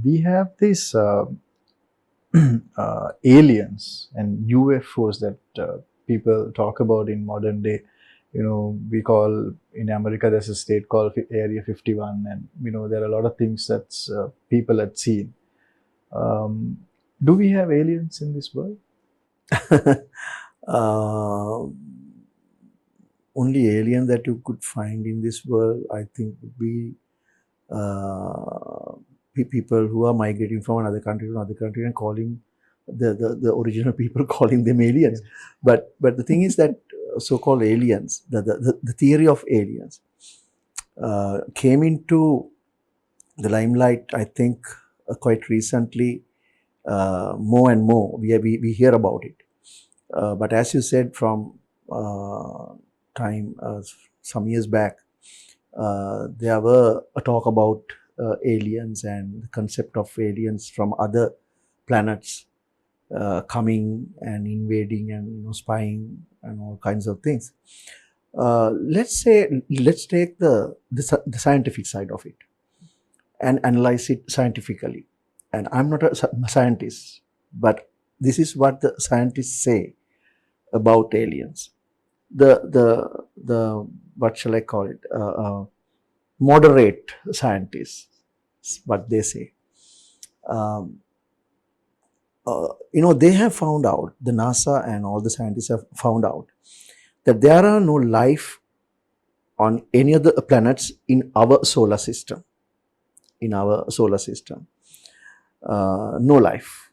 we have these aliens and UFOs that people talk about in modern day. We call in America there's a state called Area 51, and there are a lot of things that people had seen. Um, do we have aliens in this world? uh, Only alien that you could find in this world, I think, would be people who are migrating from another country to another country and calling the original people calling them aliens. But the thing is that so-called aliens, the theory of aliens came into the limelight, I think, quite recently. More and more we hear about it. But as you said, from time some years back, there were a talk about aliens and the concept of aliens from other planets coming and invading and spying and all kinds of things. Let's take the scientific side of it and analyze it scientifically. And I'm not a scientist, but this is what the scientists say about aliens. The what shall I call it? Moderate scientists, what they say. They have found out, the NASA and all the scientists have found out that there are no life on any other planets in our solar system. In our solar system, no life.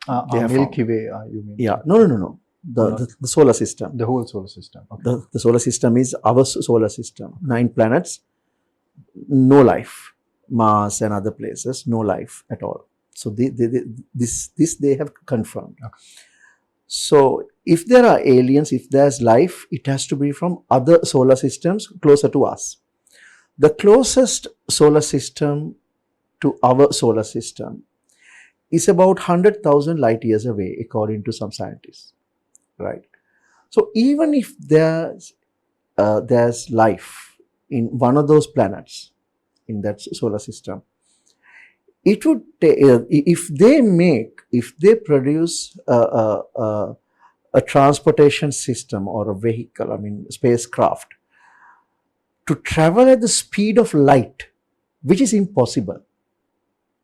Milky Way, you mean? Yeah, no. The solar system. The whole solar system. Okay. The solar system is our solar system. 9 planets, no life. Mars and other places, no life at all. So this they have confirmed. Okay. So if there are aliens, if there's life, it has to be from other solar systems closer to us. The closest solar system to our solar system is about 100,000 light years away, according to some scientists. Right. So even if there's life in one of those planets in that solar system, it would take, if they produce a transportation system or a vehicle, I mean spacecraft, to travel at the speed of light, which is impossible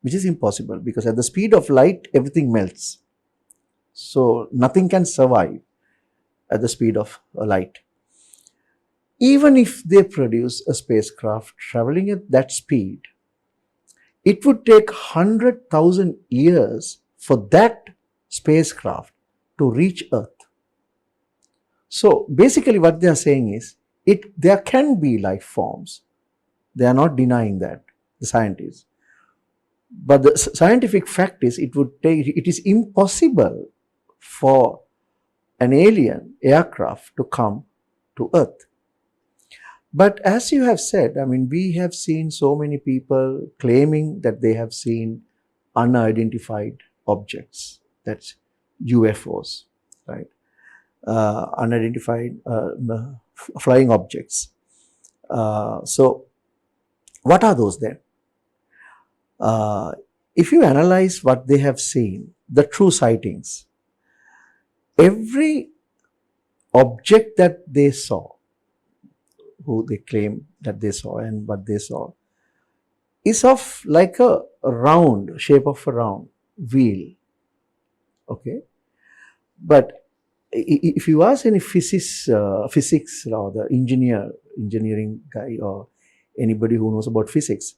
because at the speed of light everything melts. So nothing can survive at the speed of light. Even if they produce a spacecraft traveling at that speed, it would take 100,000 years for that spacecraft to reach Earth. So basically what they are saying is, there can be life forms. They are not denying that, the scientists. But the scientific fact is, it is impossible for an alien aircraft to come to Earth. But as you have said, I mean, we have seen so many people claiming that they have seen unidentified objects, that's UFOs, right? Unidentified flying objects. So what are those then? If you analyze what they have seen, the true sightings, every object that they saw, who they claim that they saw and what they saw, is of like a round, shape of a round wheel. Okay. But if you ask any physics or the engineering guy or anybody who knows about physics,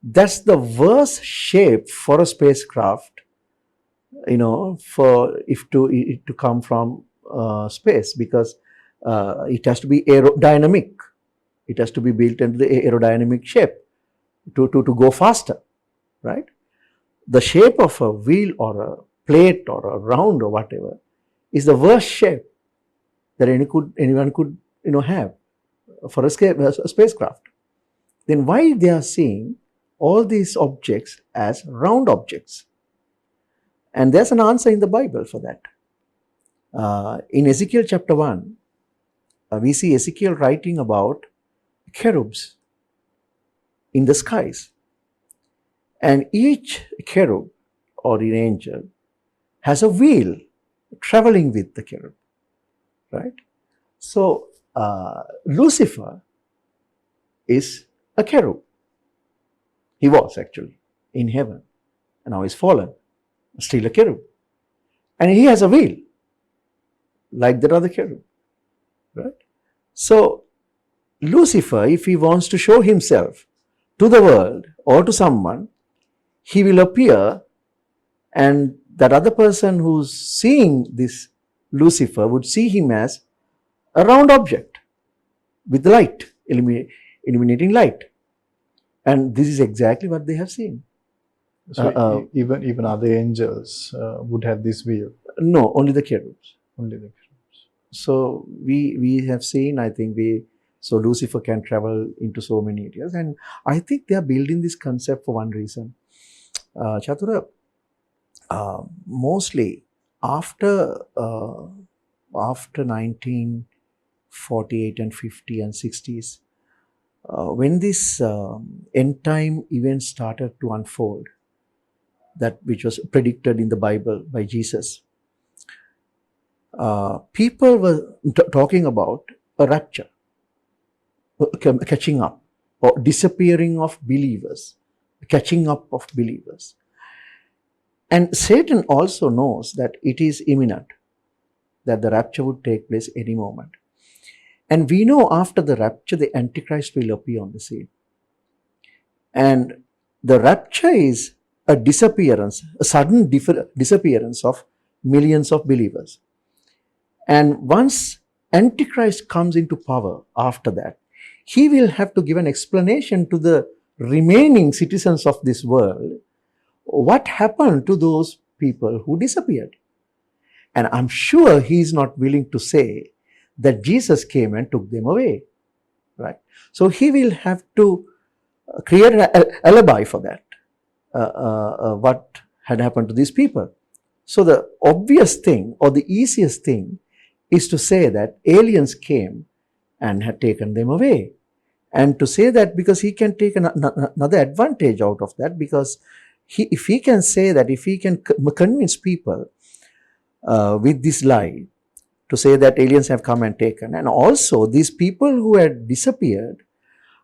that's the worst shape for a spacecraft, for it to come from space, because it has to be aerodynamic. It has to be built into the aerodynamic shape to go faster, right? The shape of a wheel or a plate or a round or whatever is the worst shape that anyone could have for a spacecraft. Then why they are seeing all these objects as round objects? And there's an answer in the Bible for that. In Ezekiel chapter 1, we see Ezekiel writing about cherubs in the skies. And each cherub or an angel has a wheel traveling with the cherub, right? So Lucifer is a cherub. He was actually in heaven, and now he's fallen, still a cherub. And he has a wheel, like that other cherub, right? So Lucifer, if he wants to show himself to the world or to someone, he will appear, and that other person who's seeing this Lucifer would see him as a round object with light, illuminating light. And this is exactly what they have seen. So even other angels would have this wheel. No, only the cherubs. Only the cherubs. So we have seen, I think so Lucifer can travel into so many areas, and I think they are building this concept for one reason. Chatura, mostly after 1948 and 50 and 60s, when this end time event started to unfold, that which was predicted in the Bible by Jesus, people were talking about a rapture, catching up, or disappearing of believers, catching up of believers. And Satan also knows that it is imminent, that the rapture would take place any moment. And we know after the rapture, the Antichrist will appear on the scene. And the rapture is a disappearance, a sudden disappearance of millions of believers. And once Antichrist comes into power after that, he will have to give an explanation to the remaining citizens of this world what happened to those people who disappeared. And I'm sure he is not willing to say that Jesus came and took them away, right? So he will have to create an alibi for that, what had happened to these people. So the obvious thing or the easiest thing is to say that aliens came and had taken them away. And to say that because he can take another advantage out of that, because if he can say that, if he can convince people with this lie, to say that aliens have come and taken, and also these people who had disappeared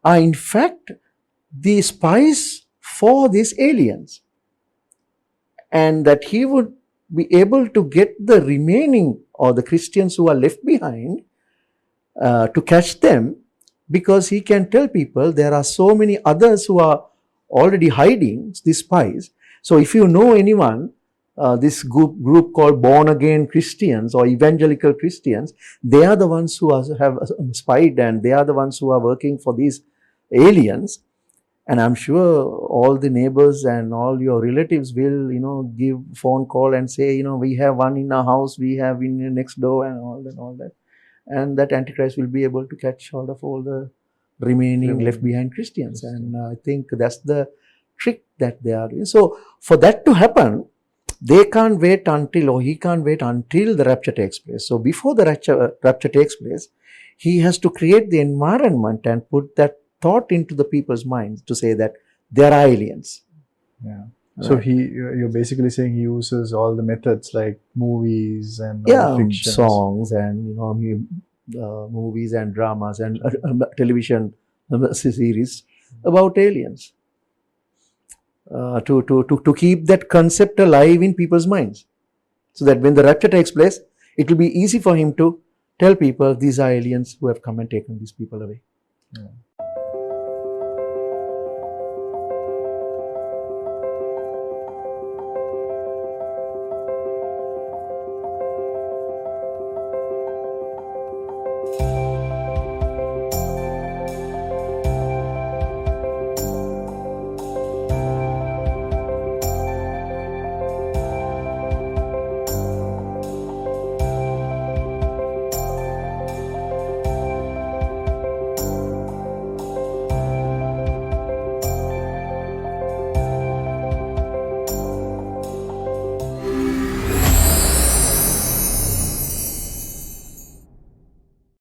are in fact the spies for these aliens, and that he would be able to get the remaining or the Christians who are left behind to catch them, because he can tell people there are so many others who are already hiding, these spies. So if you know anyone, this group called born again Christians or evangelical Christians, they are the ones who have spied, and they are the ones who are working for these aliens. And I'm sure all the neighbors and all your relatives will, give phone call and say, we have one in our house, we have in next door, and all that. And that Antichrist will be able to catch hold of all the remaining left behind Christians. And I think that's the trick that they are doing. So for that to happen, they can't wait until, or he can't wait until the rapture takes place. So before the rapture takes place, he has to create the environment and put that thought into the people's minds to say that there are aliens. Yeah. So you're basically saying he uses all the methods like movies and songs and movies and dramas and television series about aliens to keep that concept alive in people's minds, so that when the rapture takes place, it will be easy for him to tell people these are aliens who have come and taken these people away. Yeah.